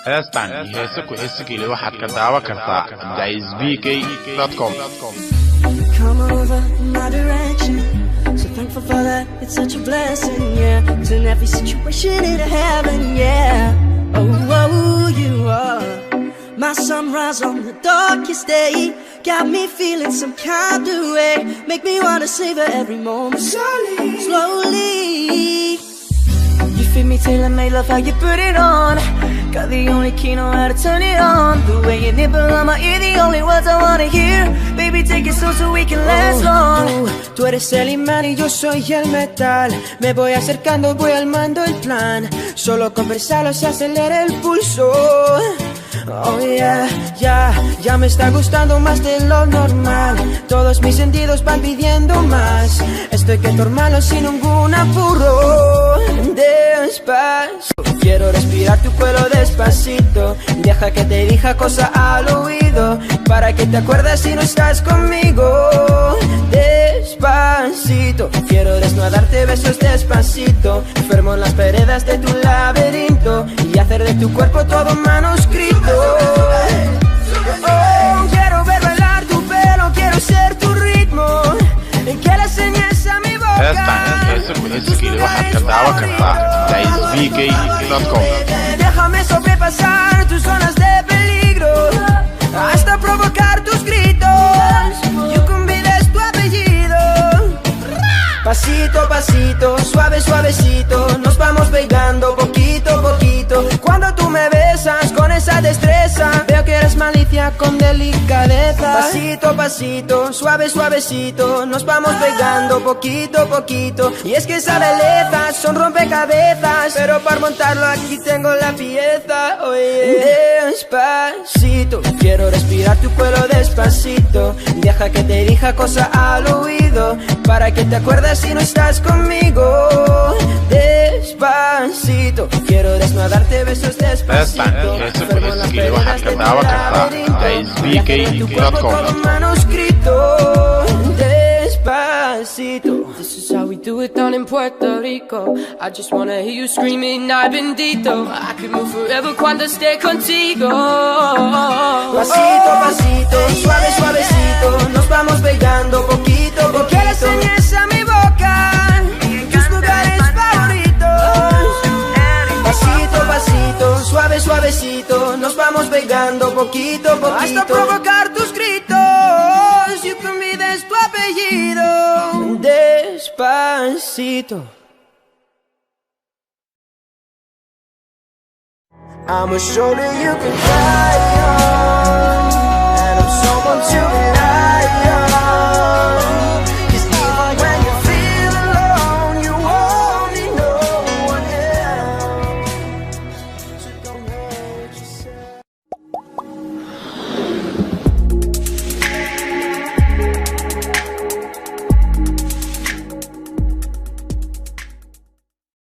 Heestan iyo heese ku heesigeli waxaad ka daawan kartaa daisbk.com. Come over my direction. So thankful for that, it's such a blessing, yeah. Turn every situation into heaven, yeah. Oh, you are my sunrise on the darkest day. Got me feeling some kind of way. Make me wanna savor every moment slowly. You feed me till I made love, how you put it on. Got the only key, know how to turn it on. The way you nibble on my ear, the only words I wanna hear. Baby, take it slow so we can last long. Tú eres el imán y yo soy el metal. Me voy acercando, voy armando el plan. Solo conversarlo se acelera el pulso. Oh yeah, ya me está gustando más de lo normal. Todos mis sentidos van pidiendo más. Estoy que tu hermano sin ningún apuro. Despacio, quiero respirar tu cuello despacito. Deja que te diga cosas al oído, para que te acuerdes si no estás conmigo. Despacito, quiero desnudarte besos despacito. Enfermo en las paredes de tu laberinto y hacer de tu cuerpo todo manuscrito. Oh, quiero ver bailar tu pelo, quiero ser tu ritmo. Que le enseñes a mi boca. Heestan iyo heese ku heesigeli waxaad ka daawan kartaa daisbk.com. Déjame sobrepasar tus zonas de peligro hasta provocar tus gritos. You can be tu apellido. Pasito a pasito, suave suavecito, nos vamos pegando poquito a poquito. Cuando tú me besas con esa destreza, veo que eres malicia con delicadeza. Pasito a pasito, suave suavecito, nos vamos pegando poquito a poquito. Y es que esa belleza son rompecabezas, pero para montarlo aquí tengo la pieza. Oye, despacito, quiero respirar tu cuello despacito. Deja que te diga cosas al oído, para que te acuerdes si no estás conmigo. Despacito, quiero desnudarte besos despacito. Heestan iyo heese ku heesigeli waxaad ka daawan kartaa daisbk.com. Manuscrito, despacito. This is how we do it down in Puerto Rico. I just wanna hear you screaming, ay bendito. I could move forever cuando esté contigo. Pasito a pasito, suave suavecito, nos vamos pegando poquito a poquito. Que le enseñes a mi boca tus lugares favoritos. Pasito a pasito, suave suavecito, nos vamos pegando poquito a poquito. Hasta provocar tus gritos. You can be tu apellido. Despacito. I'm a shoulder you can cry on.